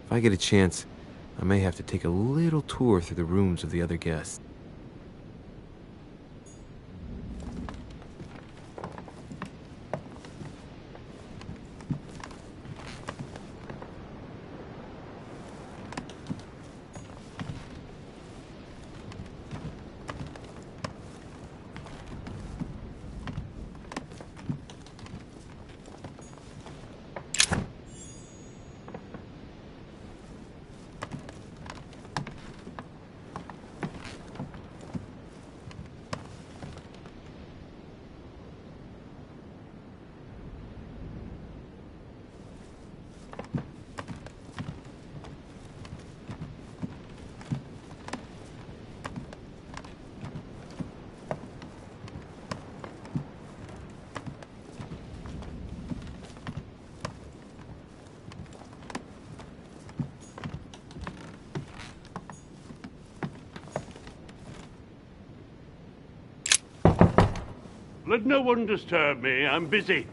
If I get a chance, I may have to take a little tour through the rooms of the other guests. Let no one disturb me. I'm busy.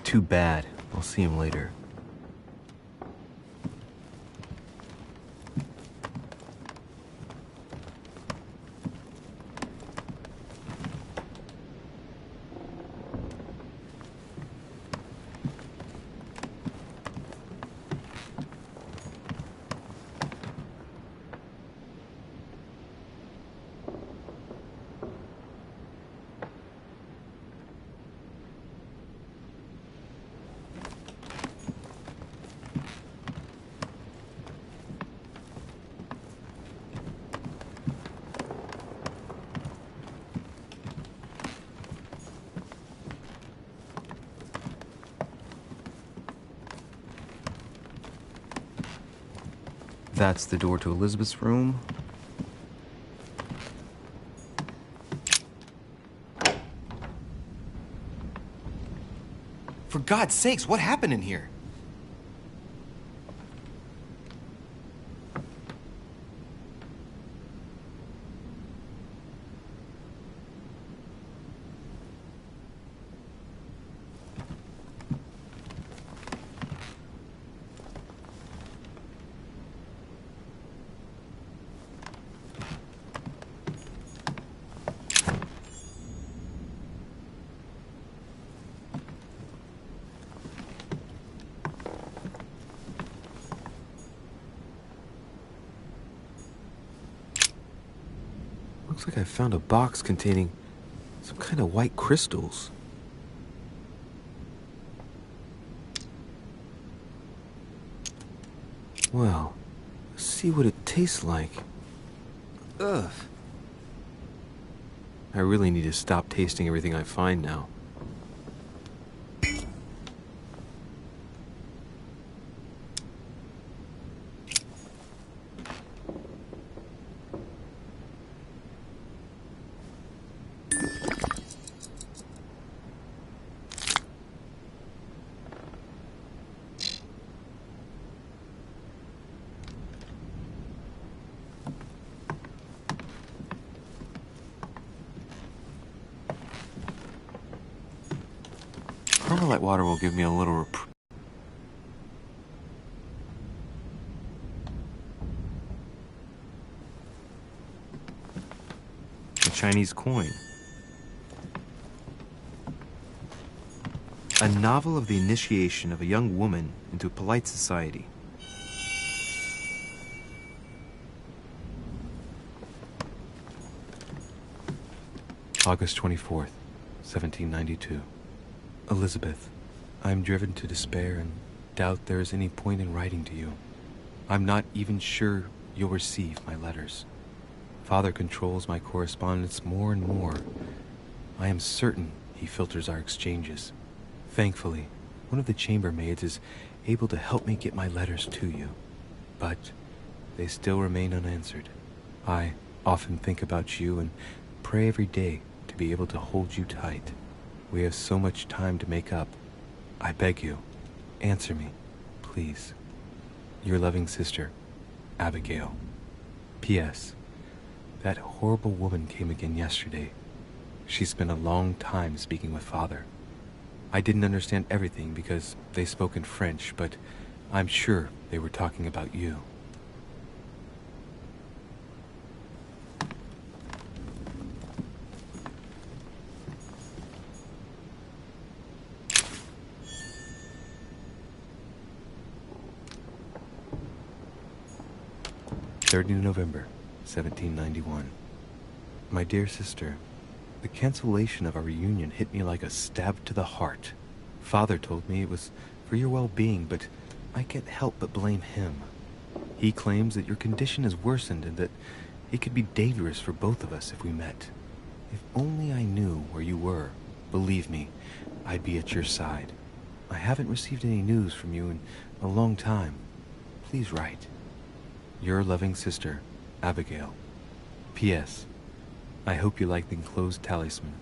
Too bad. I'll see him later. That's the door to Elizabeth's room. For God's sakes, what happened in here? Looks like I found a box containing some kind of white crystals. Well, let's see what it tastes like. Ugh. I really need to stop tasting everything I find now. Carmelite water will give me a little a Chinese coin. A novel of the initiation of a young woman into polite society. August 24th, 1792. Elizabeth, I am driven to despair and doubt there is any point in writing to you. I'm not even sure you'll receive my letters. Father controls my correspondence more and more. I am certain he filters our exchanges. Thankfully, one of the chambermaids is able to help me get my letters to you, but they still remain unanswered. I often think about you and pray every day to be able to hold you tight. We have so much time to make up. I beg you, answer me, please. Your loving sister, Abigail. P.S. That horrible woman came again yesterday. She spent a long time speaking with Father. I didn't understand everything because they spoke in French, but I'm sure they were talking about you. November 1791. My dear sister, the cancellation of our reunion hit me like a stab to the heart. Father told me it was for your well-being, but I can't help but blame him. He claims that your condition has worsened and that it could be dangerous for both of us if we met. If only I knew where you were, believe me, I'd be at your side. I haven't received any news from you in a long time. Please write. Your loving sister, Abigail. P.S. I hope you like the enclosed talisman.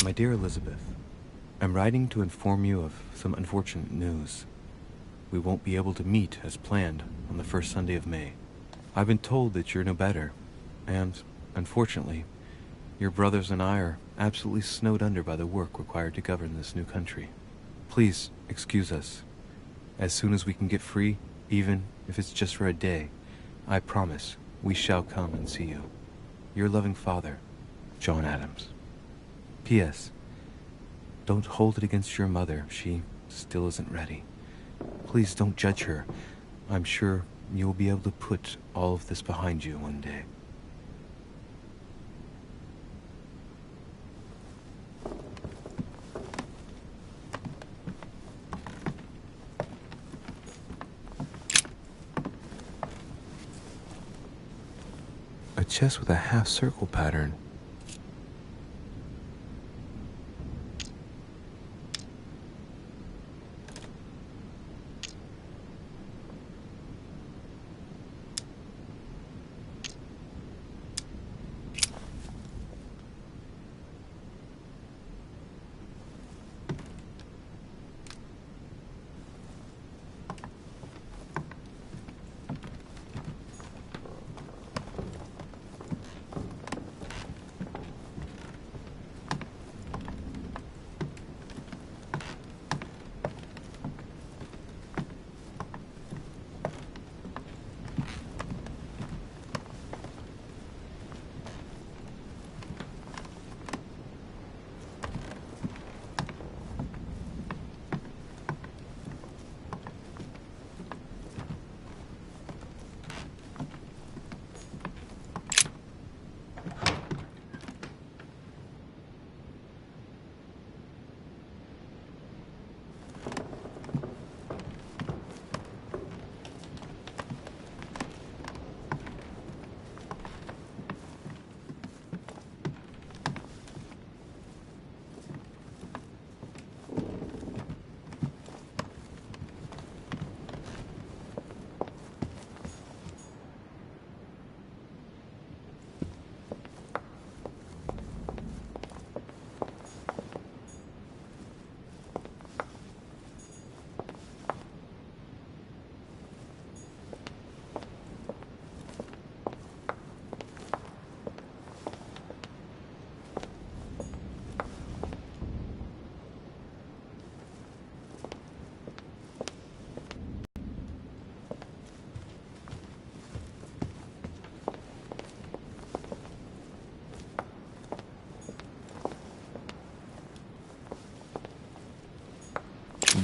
My dear Elizabeth, I'm writing to inform you of some unfortunate news. We won't be able to meet as planned on the first Sunday of May. I've been told that you're no better, and, unfortunately, your brothers and I are absolutely snowed under by the work required to govern this new country. Please excuse us. As soon as we can get free, even if it's just for a day, I promise we shall come and see you. Your loving father, John Adams. P.S. Don't hold it against your mother. She still isn't ready. Please don't judge her. I'm sure you'll be able to put all of this behind you one day. A chest with a half-circle pattern.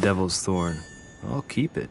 Devil's thorn. I'll keep it.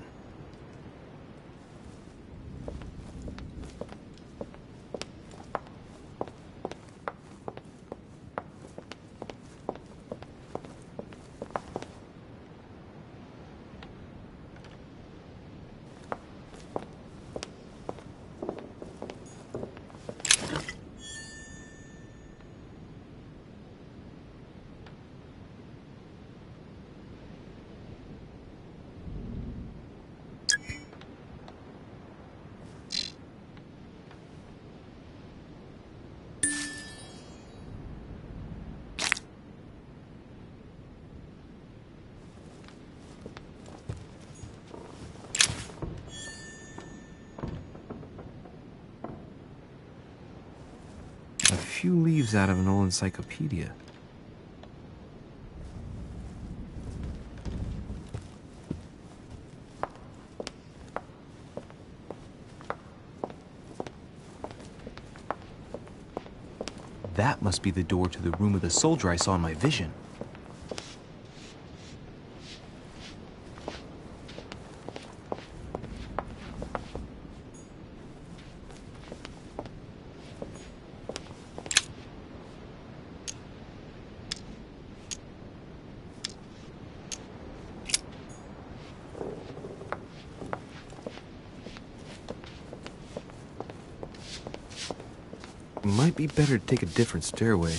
few leaves out of an old encyclopedia. That must be the door to the room of the soldier I saw in my vision. Might be better to take a different stairway.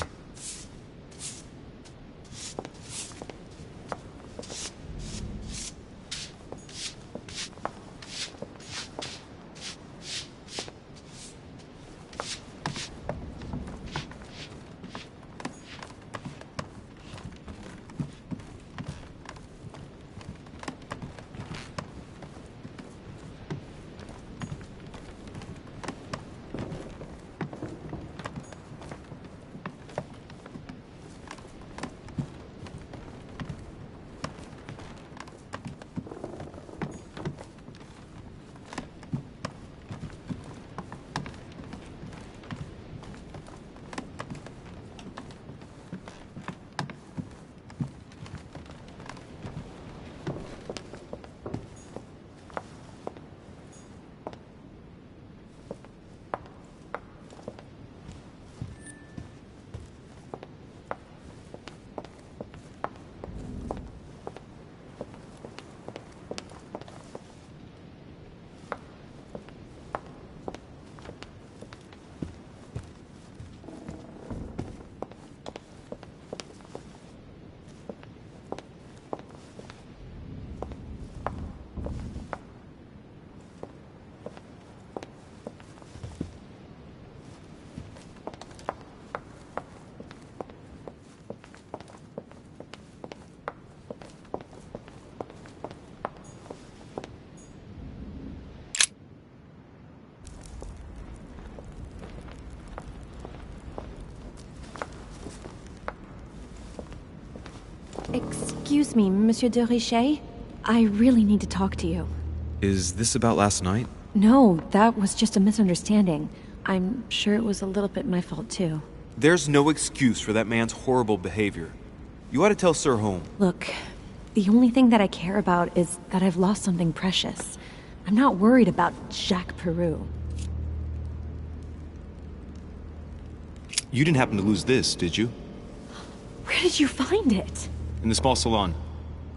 Excuse me, Monsieur de Richet? I really need to talk to you. Is this about last night? No, that was just a misunderstanding. I'm sure it was a little bit my fault, too. There's no excuse for that man's horrible behavior. You ought to tell Sir Home. Look, the only thing that I care about is that I've lost something precious. I'm not worried about Jacques Peru. You didn't happen to lose this, did you? Where did you find it? In the small salon.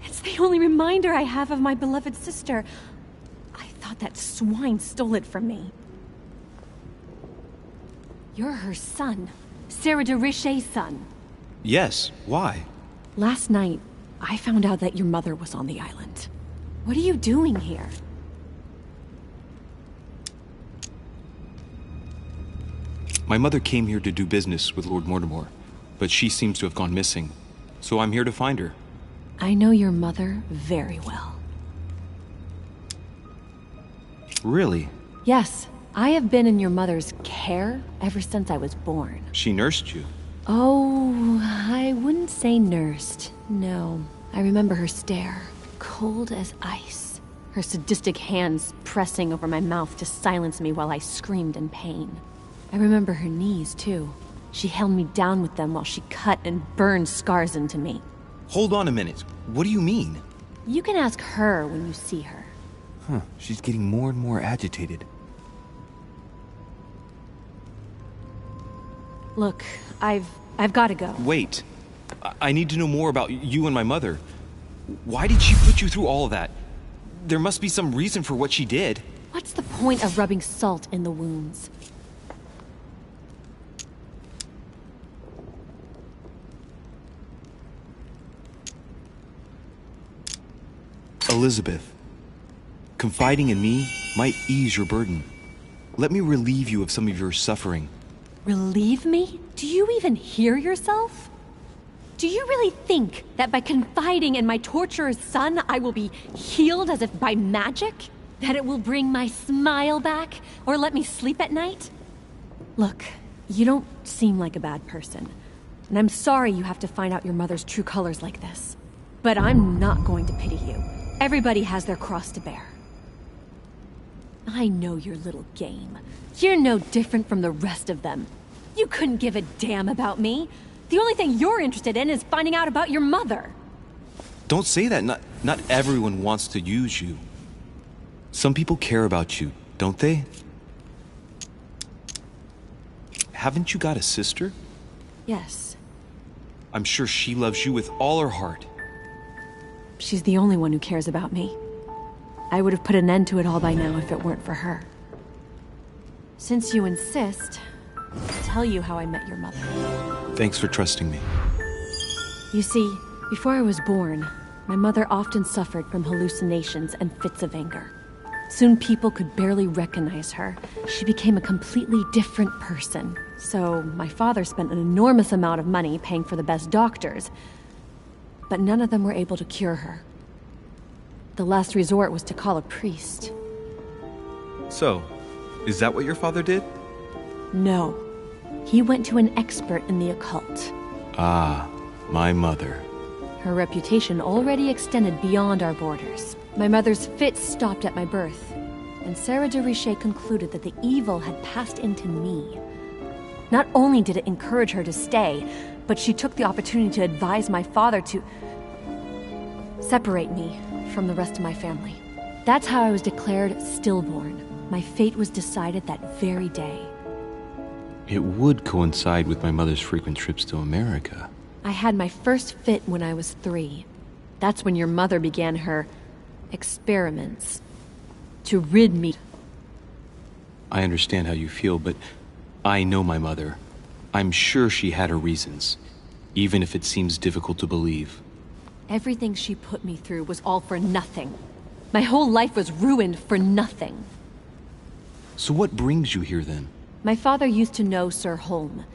It's the only reminder I have of my beloved sister. I thought that swine stole it from me. You're her son. Sarah de Richet's son. Yes, why? Last night, I found out that your mother was on the island. What are you doing here? My mother came here to do business with Lord Mortimer, but she seems to have gone missing. So I'm here to find her. I know your mother very well. Really? Yes, I have been in your mother's care ever since I was born. She nursed you? Oh, I wouldn't say nursed. No, I remember her stare, cold as ice. Her sadistic hands pressing over my mouth to silence me while I screamed in pain. I remember her knees, too. She held me down with them while she cut and burned scars into me. Hold on a minute. What do you mean? You can ask her when you see her. Huh, she's getting more and more agitated. Look, I've got to go. Wait. I need to know more about you and my mother. Why did she put you through all of that? There must be some reason for what she did. What's the point of rubbing salt in the wounds? Elizabeth, confiding in me might ease your burden. Let me relieve you of some of your suffering. Relieve me? Do you even hear yourself? Do you really think that by confiding in my torturer's son, I will be healed as if by magic? That it will bring my smile back or let me sleep at night? Look, You don't seem like a bad person. And I'm sorry you have to find out your mother's true colors like this. But I'm not going to pity you. Everybody has their cross to bear. I know your little game. You're no different from the rest of them. You couldn't give a damn about me. The only thing you're interested in is finding out about your mother. Don't say that. Not everyone wants to use you. Some people care about you, don't they? Haven't you got a sister? Yes. I'm sure she loves you with all her heart. She's the only one who cares about me. I would have put an end to it all by now if it weren't for her. Since you insist, I'll tell you how I met your mother. Thanks for trusting me. You see, before I was born, my mother often suffered from hallucinations and fits of anger. Soon people could barely recognize her. She became a completely different person. So my father spent an enormous amount of money paying for the best doctors, but none of them were able to cure her. The last resort was to call a priest. So, is that what your father did? No. He went to an expert in the occult. Ah, my mother. Her reputation already extended beyond our borders. My mother's fits stopped at my birth, and Sarah de Richet concluded that the evil had passed into me. Not only did it encourage her to stay, but she took the opportunity to advise my father to separate me from the rest of my family. That's how I was declared stillborn. My fate was decided that very day. It would coincide with my mother's frequent trips to America. I had my first fit when I was 3. That's when your mother began her experiments to rid me. I understand how you feel, but I know my mother. I'm sure she had her reasons, even if it seems difficult to believe. Everything she put me through was all for nothing. My whole life was ruined for nothing. So what brings you here then? My father used to know Sir Holm.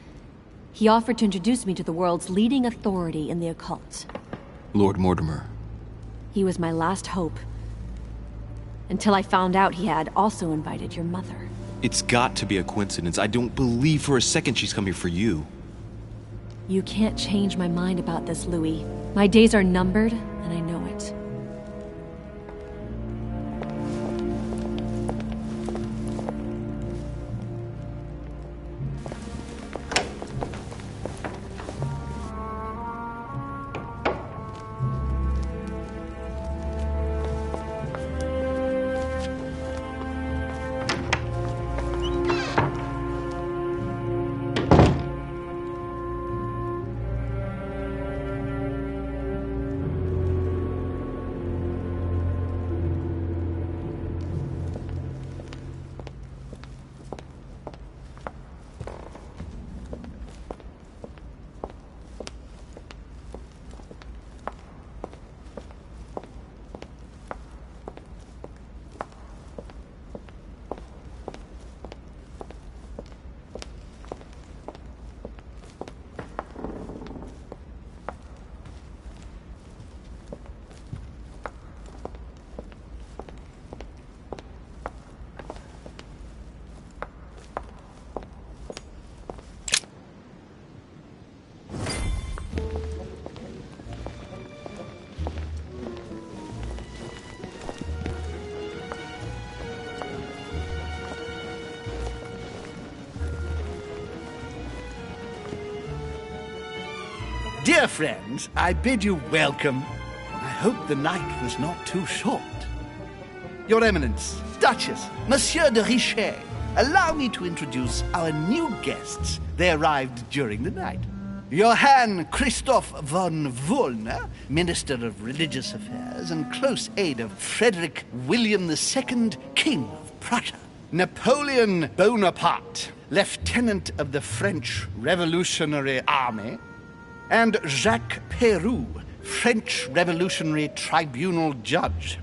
He offered to introduce me to the world's leading authority in the occult. Lord Mortimer. He was my last hope. Until I found out he had also invited your mother. It's got to be a coincidence. I don't believe for a second she's come here for you. You can't change my mind about this, Louis. My days are numbered, and I know it. Dear friends, I bid you welcome. I hope the night was not too short. Your Eminence, Duchess, Monsieur de Richet, allow me to introduce our new guests. They arrived during the night. Johann Christoph von Wollner, Minister of Religious Affairs and close aide of Frederick William II, King of Prussia. Napoleon Bonaparte, Lieutenant of the French Revolutionary Army. And Jacques Peroux, French Revolutionary Tribunal Judge.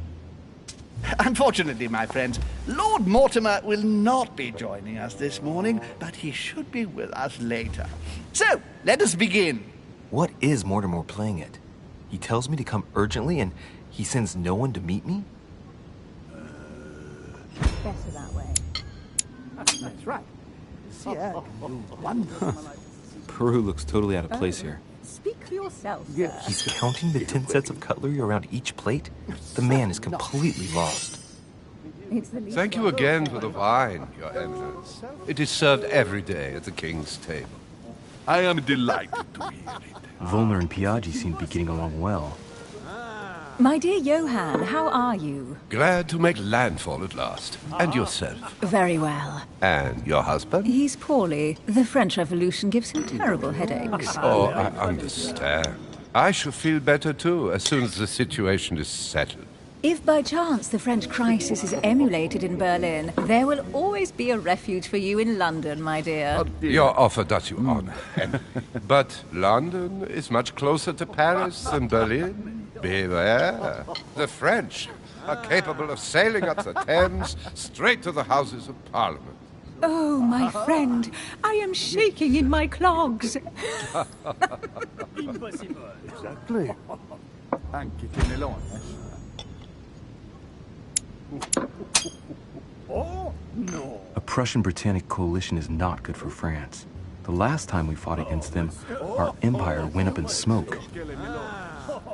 Unfortunately, my friends, Lord Mortimer will not be joining us this morning, but he should be with us later. So, let us begin. What is Mortimer playing at? He tells me to come urgently and he sends no one to meet me? Better that way. That's right. Siate, wonderful. Peru looks totally out of place here. Speak for yourself, He's counting the 10 sets of cutlery around each plate? The man is completely lost. Thank you again for the wine, Your Eminence. It is served every day at the king's table. I am delighted to hear it. Volner and Piaggi seem to be getting along well. My dear Johann, how are you? Glad to make landfall at last. And yourself? Very well. And your husband? He's poorly. The French Revolution gives him terrible headaches. Oh, I understand. I shall feel better too, as soon as the situation is settled. If by chance the French crisis is emulated in Berlin, there will always be a refuge for you in London, my dear. Your offer does you honor. But London is much closer to Paris than Berlin. Beware. The French are capable of sailing up the Thames straight to the Houses of Parliament. Oh, my friend, I am shaking in my clogs. Exactly. Anche Temelone. Oh, no. A Prussian-Britannic coalition is not good for France. The last time we fought against them, our empire went up in smoke.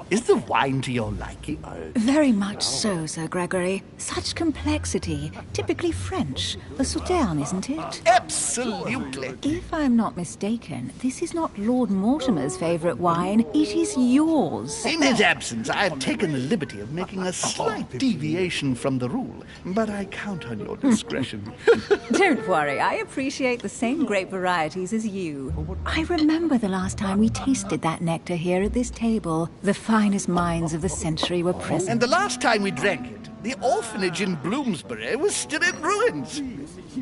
Is the wine to your liking? Very much so, Sir Gregory. Such complexity. Typically French. A Sauterne, isn't it? Absolutely. If I'm not mistaken, this is not Lord Mortimer's favourite wine. It is yours. In his absence, I have taken the liberty of making a slight deviation from the rule, but I count on your discretion. Don't worry, I appreciate the same grape varieties as you. I remember the last time we tasted that nectar here at this table. The finest minds of the century were present. And the last time we drank it, the orphanage in Bloomsbury was still in ruins.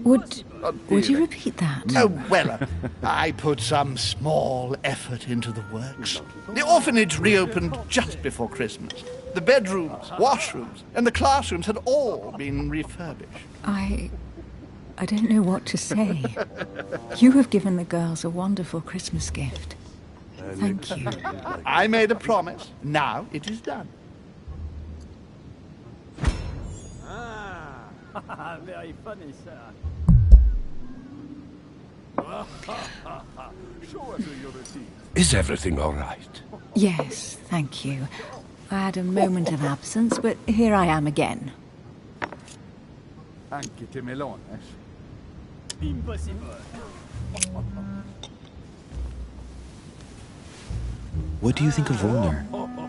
Would you repeat that? Oh, well, I put some small effort into the works. The orphanage reopened just before Christmas. The bedrooms, washrooms, and the classrooms had all been refurbished. I don't know what to say. You have given the girls a wonderful Christmas gift. Thank you. I made a promise. Now it is done. Very funny, sir. Is everything all right? Yes, thank you. I had a moment of absence, but here I am again. Anche Temelone. Impossible. What do you think of Volner?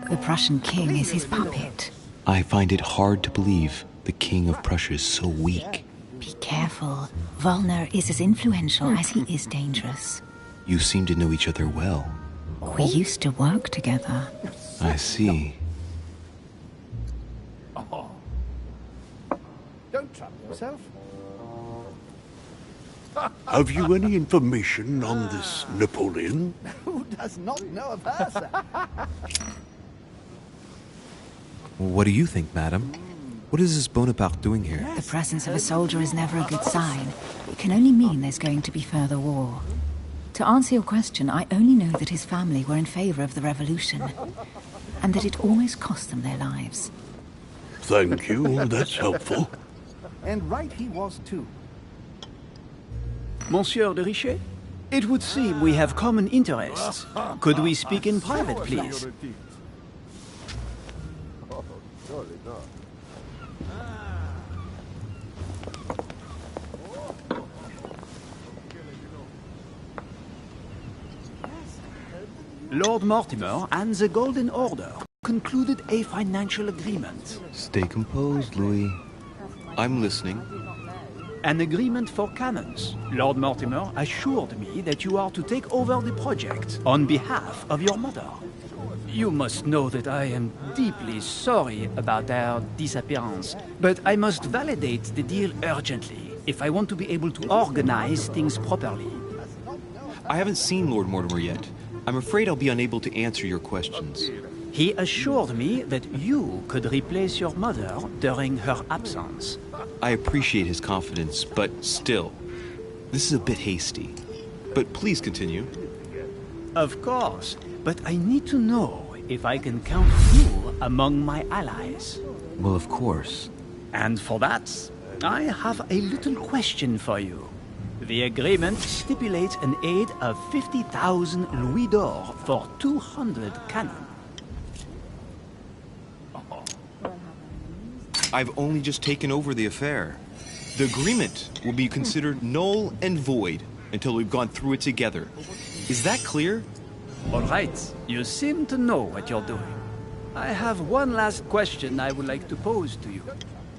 The Prussian king is his puppet. I find it hard to believe the king of Prussia is so weak. Be careful. Volner is as influential as he is dangerous. You seem to know each other well. We used to work together. I see. Don't trouble yourself. Have you any information on this Napoleon? Who does not know of her, sir? What do you think, madam? What is this Bonaparte doing here? The presence of a soldier is never a good sign. It can only mean there's going to be further war. To answer your question, I only know that his family were in favor of the revolution, and that it almost cost them their lives. Thank you, that's helpful. And right he was, too. Monsieur de Richet? It would seem we have common interests. Could we speak in private, please? Lord Mortimer and the Golden Order concluded a financial agreement. Stay composed, Louis. I'm listening. An agreement for cannons. Lord Mortimer assured me that you are to take over the project on behalf of your mother. You must know that I am deeply sorry about their disappearance, but I must validate the deal urgently if I want to be able to organize things properly. I haven't seen Lord Mortimer yet. I'm afraid I'll be unable to answer your questions. He assured me that you could replace your mother during her absence. I appreciate his confidence, but still, this is a bit hasty. But please continue. Of course, but I need to know if I can count you among my allies. Well, of course. And for that, I have a little question for you. The agreement stipulates an aid of 50,000 louis d'or for 200 cannon. I've only just taken over the affair. The agreement will be considered null and void until we've gone through it together. Is that clear? All right, you seem to know what you're doing. I have one last question I would like to pose to you.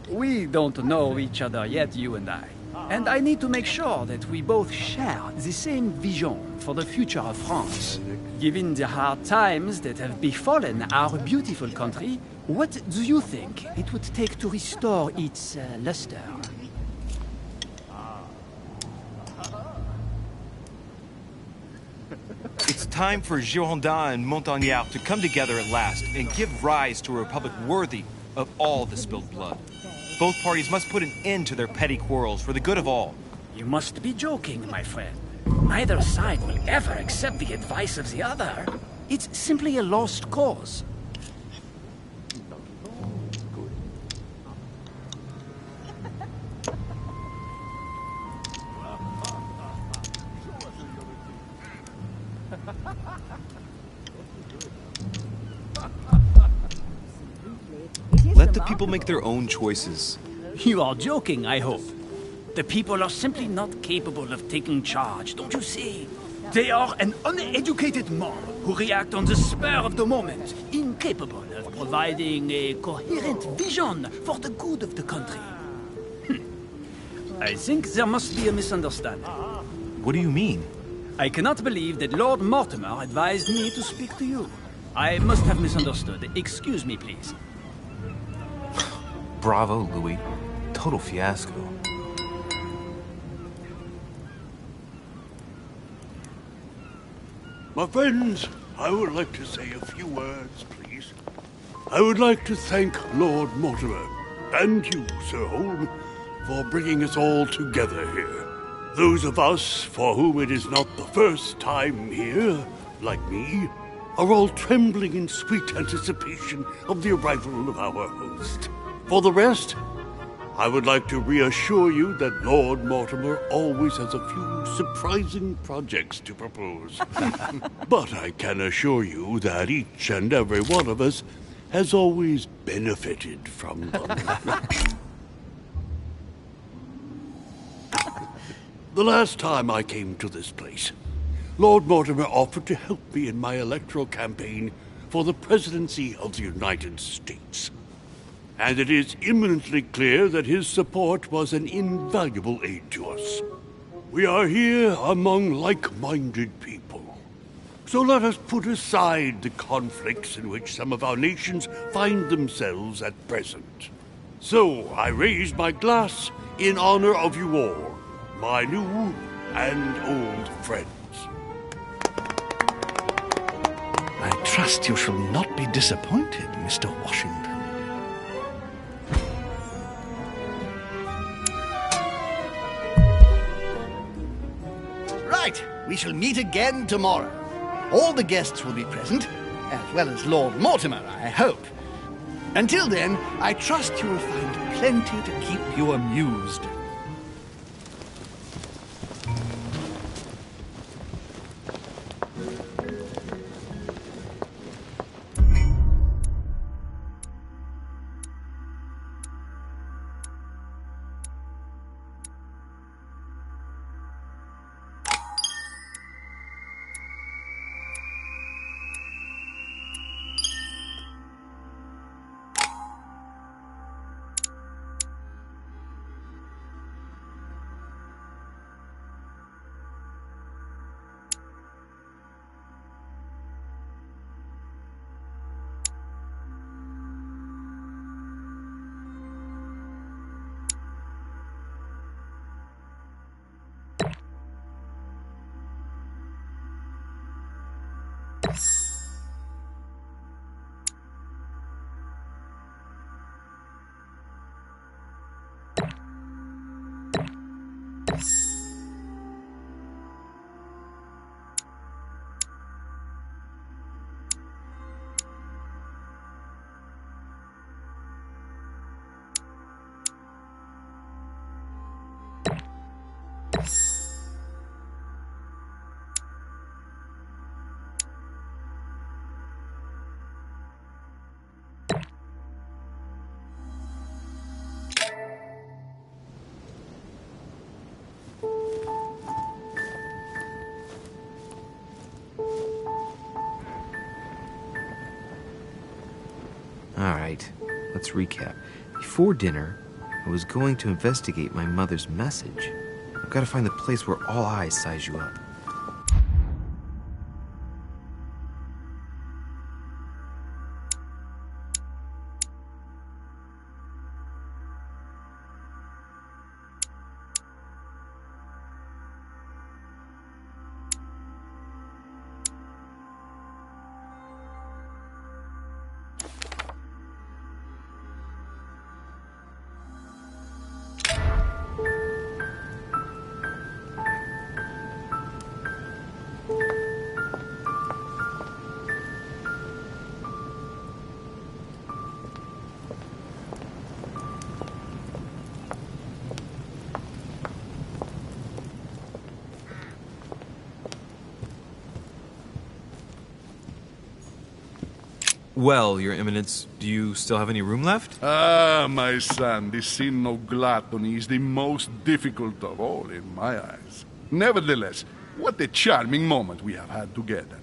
We don't know each other yet, you and I. And I need to make sure that we both share the same vision for the future of France. Given the hard times that have befallen our beautiful country, what do you think it would take to restore its luster? It's time for Girondins and Montagnards to come together at last and give rise to a republic worthy of all the spilled blood. Both parties must put an end to their petty quarrels for the good of all. You must be joking, my friend. Neither side will ever accept the advice of the other. It's simply a lost cause. Let the people make their own choices. You are joking, I hope. The people are simply not capable of taking charge, don't you see? They are an uneducated mob who react on the spur of the moment, incapable of providing a coherent vision for the good of the country. I think there must be a misunderstanding. What do you mean? I cannot believe that Lord Mortimer advised me to speak to you. I must have misunderstood. Excuse me, please. Bravo, Louis. Total fiasco. My friends, I would like to say a few words, please. I would like to thank Lord Mortimer, and you, Sir Holm, for bringing us all together here. Those of us for whom it is not the first time here, like me, are all trembling in sweet anticipation of the arrival of our host. For the rest, I would like to reassure you that Lord Mortimer always has a few surprising projects to propose. But I can assure you that each and every one of us has always benefited from them. The last time I came to this place, Lord Mortimer offered to help me in my electoral campaign for the presidency of the United States. And it is imminently clear that his support was an invaluable aid to us. We are here among like-minded people. So let us put aside the conflicts in which some of our nations find themselves at present. So I raise my glass in honor of you all, my new and old friends. I trust you shall not be disappointed, Mr. Washington. Right, we shall meet again tomorrow. All the guests will be present, as well as Lord Mortimer, I hope. Until then, I trust you will find plenty to keep you amused. right. Let's recap. Before dinner, I was going to investigate my mother's message. I've got to find the place where all eyes size you up. Well, Your Eminence, do you still have any room left? Ah, my son, the sin of gluttony is the most difficult of all in my eyes. Nevertheless, what a charming moment we have had together.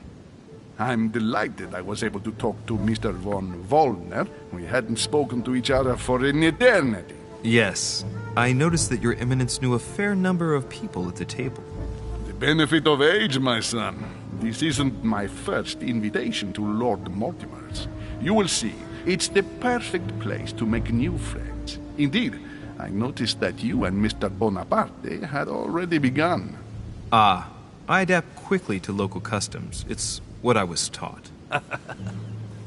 I'm delighted I was able to talk to Mr. von Wollner. We hadn't spoken to each other for an eternity. Yes. I noticed that Your Eminence knew a fair number of people at the table. The benefit of age, my son. This isn't my first invitation to Lord Mortimer's. You will see, it's the perfect place to make new friends. Indeed, I noticed that you and Mr. Bonaparte had already begun. Ah, I adapt quickly to local customs. It's what I was taught.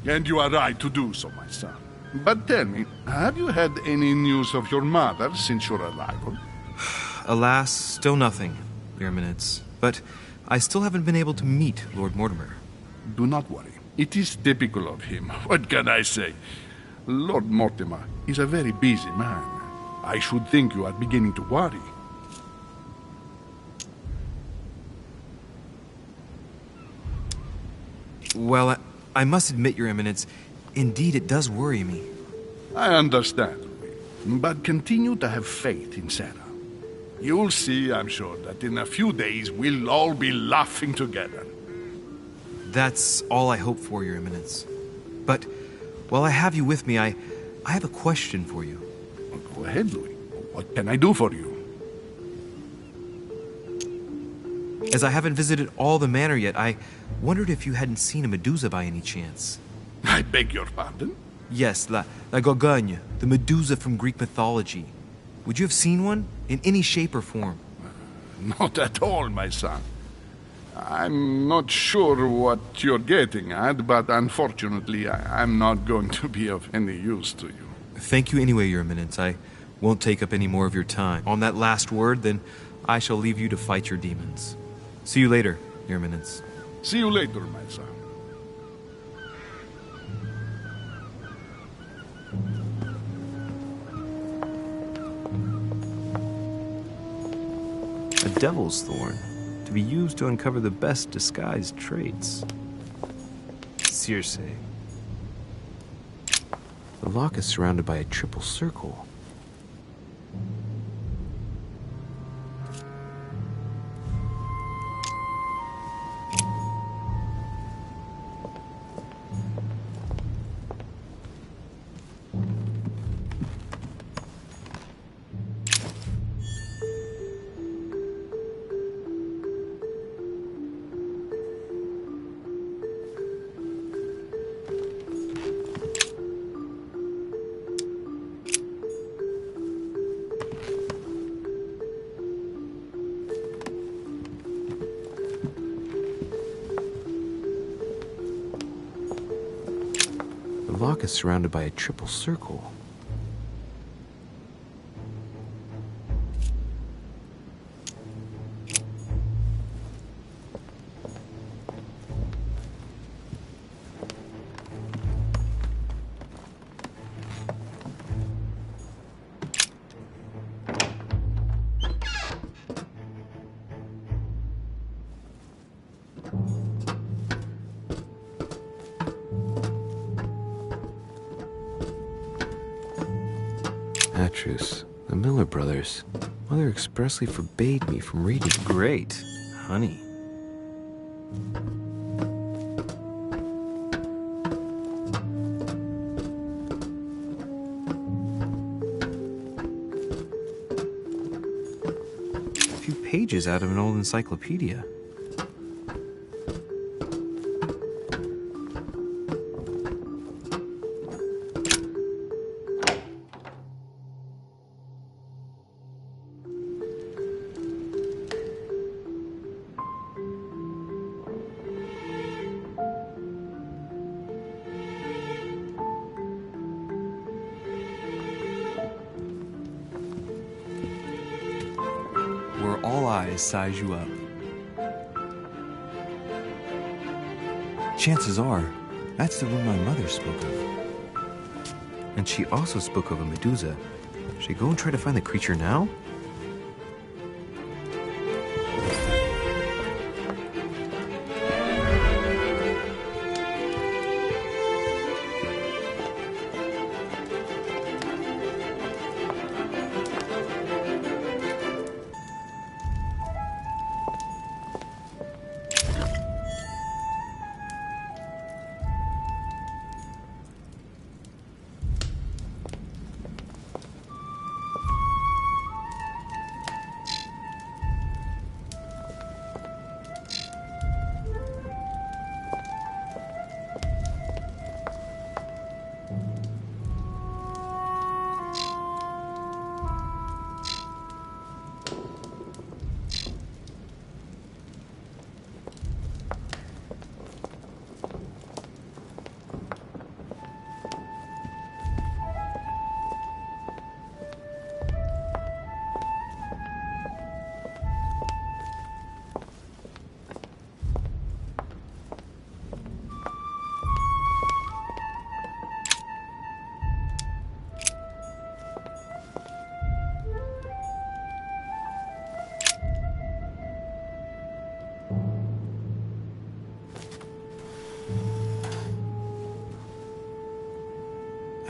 And you are right to do so, my son. But tell me, have you had any news of your mother since your arrival? Alas, still nothing, Your Eminence. But I still haven't been able to meet Lord Mortimer. Do not worry. It is typical of him. What can I say? Lord Mortimer is a very busy man. I should think you are beginning to worry. Well, I must admit, Your Eminence, indeed it does worry me. I understand, but continue to have faith in Sarah. You'll see, I'm sure, that in a few days we'll all be laughing together. That's all I hope for, Your Eminence. But while I have you with me, I have a question for you. Go ahead, Louis. What can I do for you? As I haven't visited all the manor yet, I wondered if you hadn't seen a Medusa by any chance. I beg your pardon? Yes, la Gorgogne, the Medusa from Greek mythology. Would you have seen one? In any shape or form? Not at all, my son. I'm not sure what you're getting at, but unfortunately, I'm not going to be of any use to you. Thank you anyway, Your Eminence. I won't take up any more of your time. On that last word, then, I shall leave you to fight your demons. See you later, Your Eminence. See you later, my son. A devil's thorn, to be used to uncover the best disguised traits. Circe. The lock is surrounded by a triple circle. The lock is surrounded by a triple circle. Atrus, the Miller brothers. Mother expressly forbade me from reading. Great, honey. pages out of an old encyclopedia. Where all eyes size you up. Chances are, that's the room my mother spoke of. And she also spoke of a Medusa. Should I go and try to find the creature now?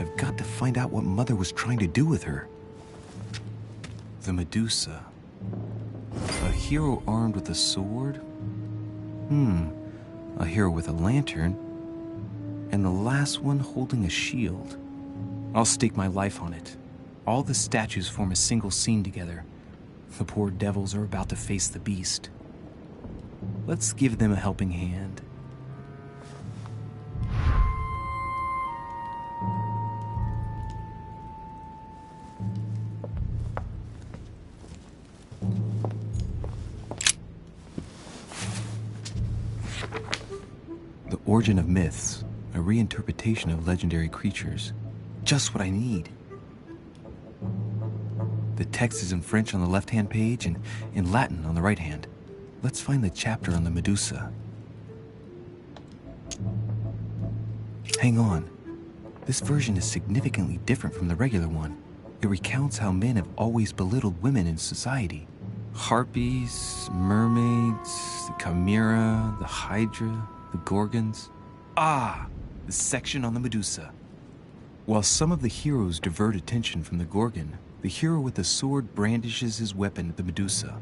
I've got to find out what Mother was trying to do with her. The Medusa. A hero armed with a sword? A hero with a lantern? And the last one holding a shield. I'll stake my life on it. All the statues form a single scene together. The poor devils are about to face the beast. Let's give them a helping hand. The origin of myths, a reinterpretation of legendary creatures. Just what I need. The text is in French on the left-hand page and in Latin on the right hand. Let's find the chapter on the Medusa. Hang on. This version is significantly different from the regular one. It recounts how men have always belittled women in society. Harpies, mermaids, the chimera, the hydra, the gorgons. Ah, the section on the Medusa. While some of the heroes divert attention from the gorgon, the hero with the sword brandishes his weapon at the Medusa.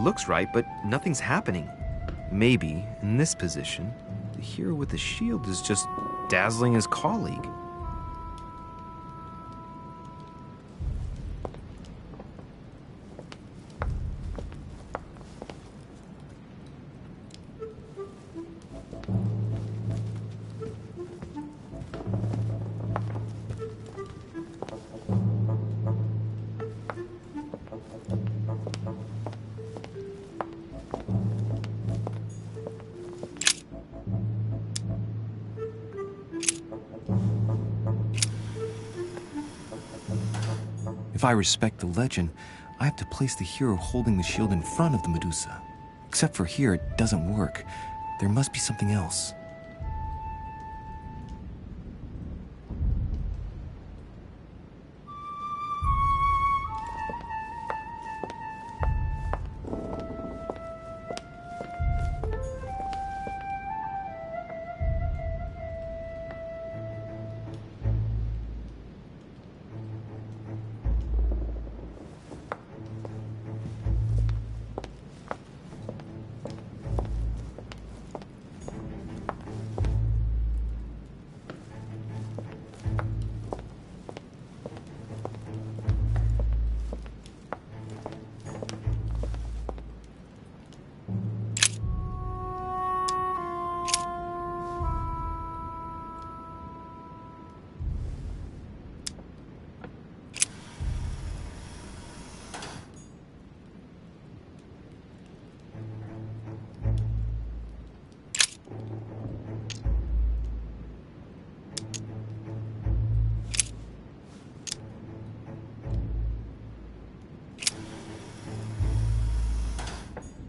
looks right, but nothing's happening. Maybe, in this position, the hero with the shield is just dazzling his colleague. If I respect the legend, I have to place the hero holding the shield in front of the Medusa. Except for here, it doesn't work. There must be something else.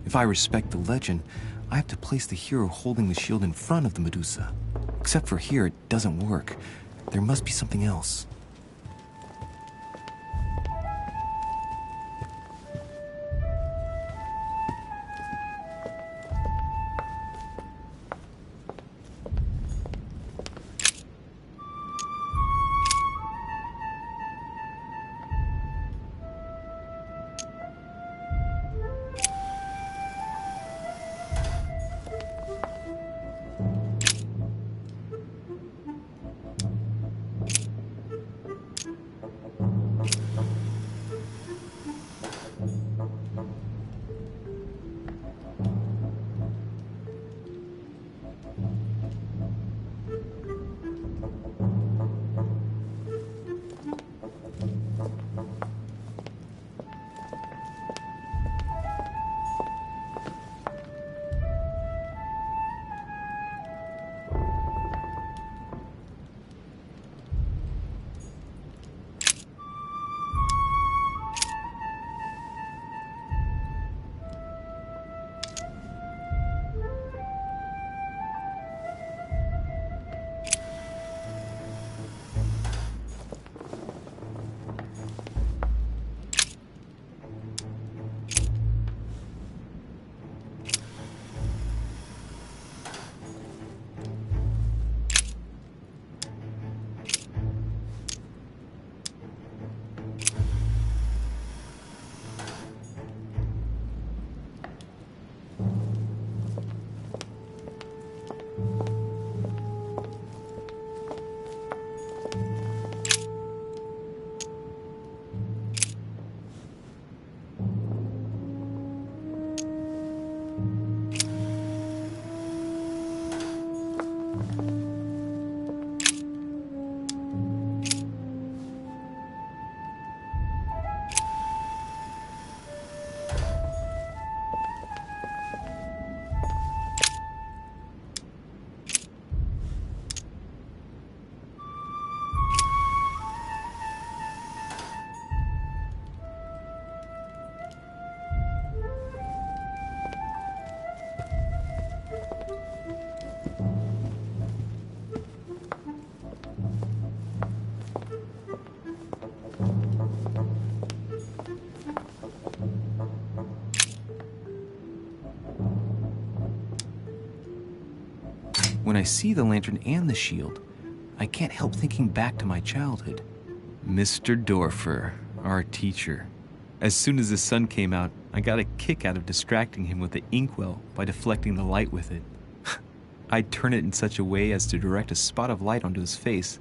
If I respect the legend, I have to place the hero holding the shield in front of the Medusa. Except for here, it doesn't work. There must be something else. When I see the lantern and the shield, I can't help thinking back to my childhood. Mr. Dorfer, our teacher. As soon as the sun came out, I got a kick out of distracting him with the inkwell by deflecting the light with it. I'd turn it in such a way as to direct a spot of light onto his face,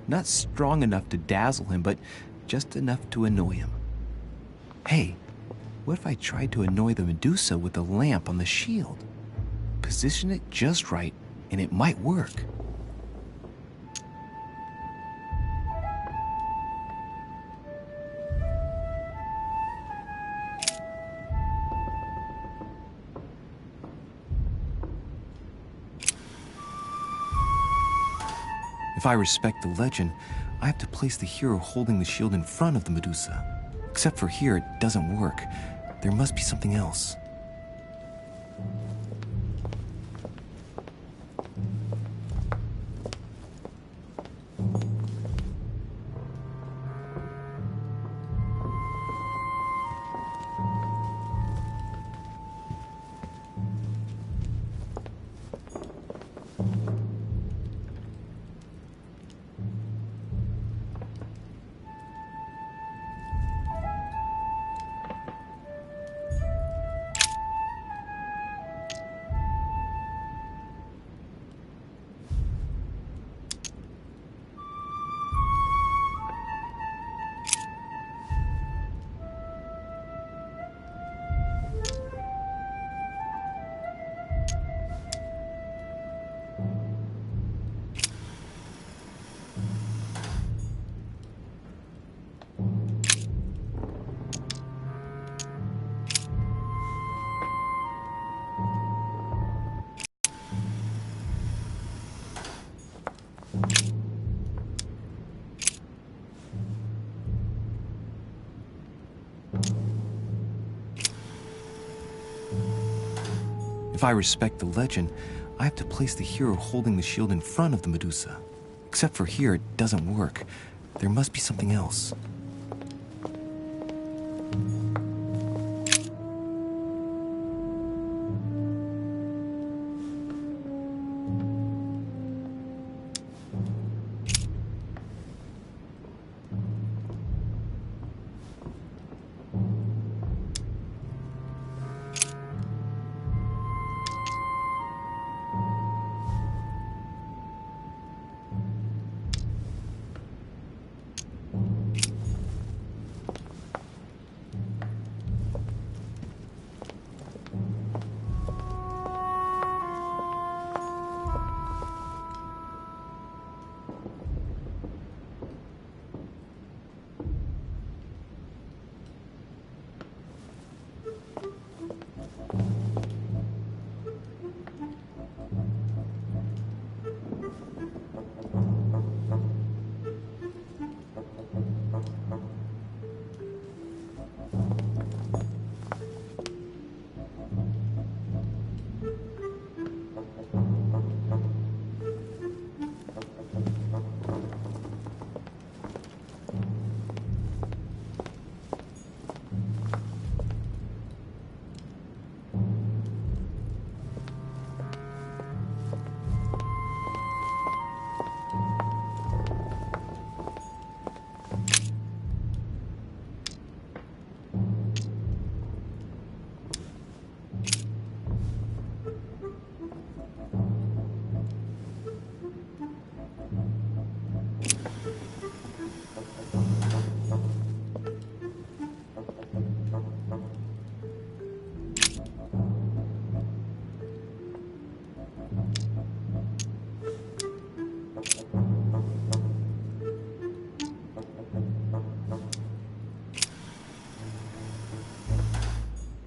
not strong enough to dazzle him, but just enough to annoy him. Hey, what if I tried to annoy the Medusa with the lamp on the shield? Position it just right, and it might work. If I respect the legend, I have to place the hero holding the shield in front of the Medusa. Except for here, it doesn't work. There must be something else. If I respect the legend, I have to place the hero holding the shield in front of the Medusa. Except for here, it doesn't work. There must be something else.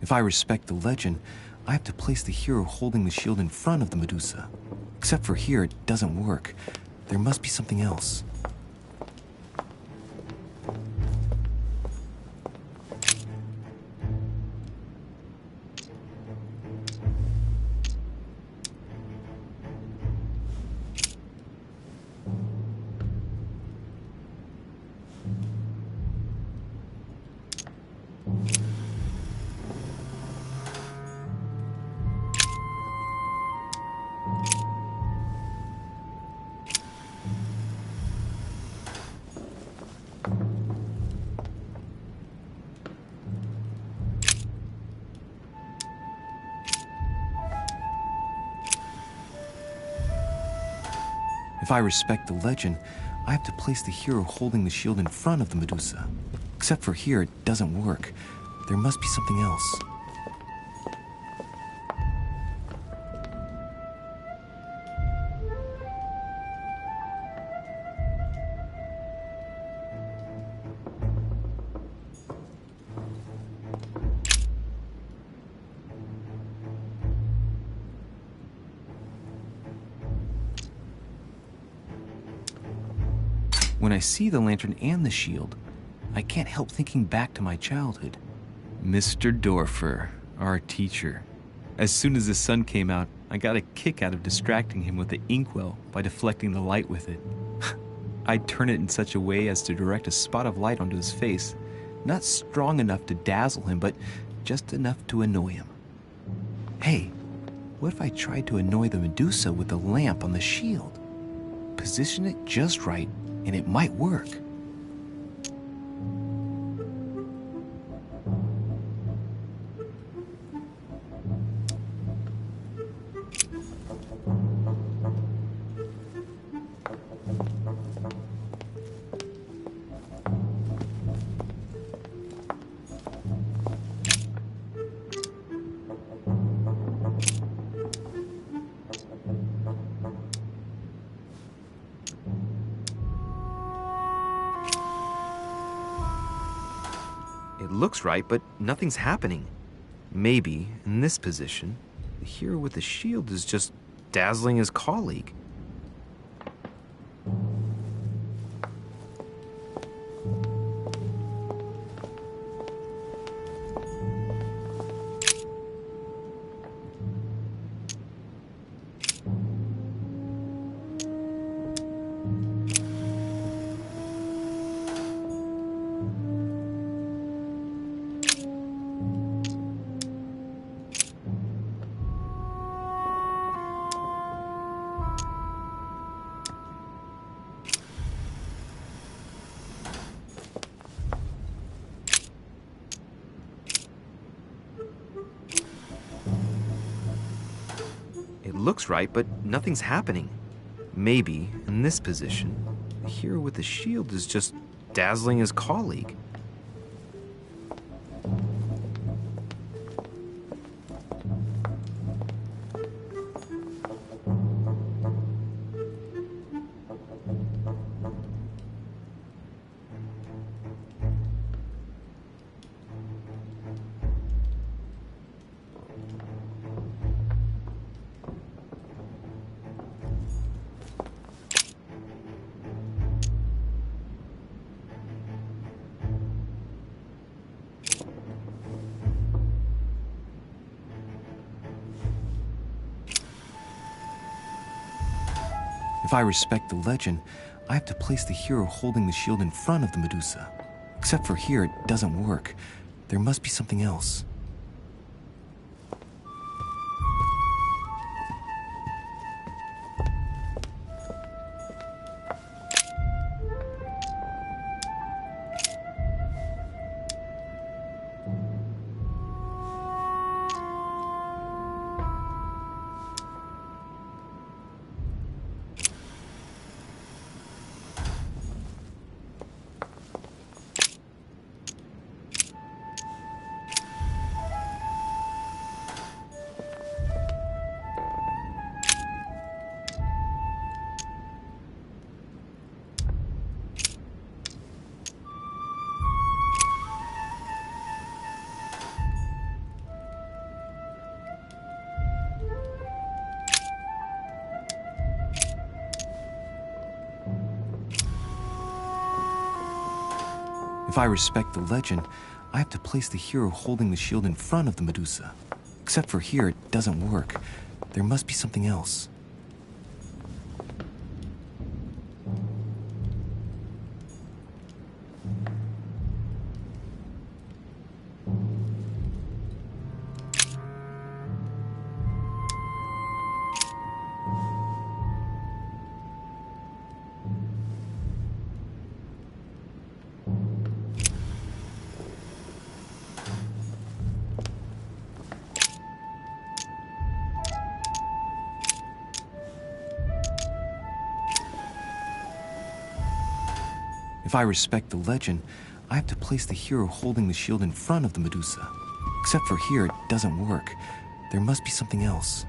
If I respect the legend, I have to place the hero holding the shield in front of the Medusa. Except for here, it doesn't work. There must be something else. If I respect the legend, I have to place the hero holding the shield in front of the Medusa. Except for here, it doesn't work. There must be something else. When I see the lantern and the shield, I can't help thinking back to my childhood. Mr. Dorfer, our teacher. As soon as the sun came out, I got a kick out of distracting him with the inkwell by deflecting the light with it. I'd turn it in such a way as to direct a spot of light onto his face, not strong enough to dazzle him, but just enough to annoy him. Hey, what if I tried to annoy the Medusa with the lamp on the shield? Position it just right, and it might work. It looks right, but nothing's happening. Maybe, in this position, the hero with the shield is just dazzling his colleague. It looks right, but nothing's happening. Maybe, in this position, the hero with the shield is just dazzling his colleague. If I respect the legend, I have to place the hero holding the shield in front of the Medusa. Except for here, it doesn't work. There must be something else. If I respect the legend, I have to place the hero holding the shield in front of the Medusa. Except for here, it doesn't work. There must be something else. If I respect the legend, I have to place the hero holding the shield in front of the Medusa. Except for here, it doesn't work. There must be something else.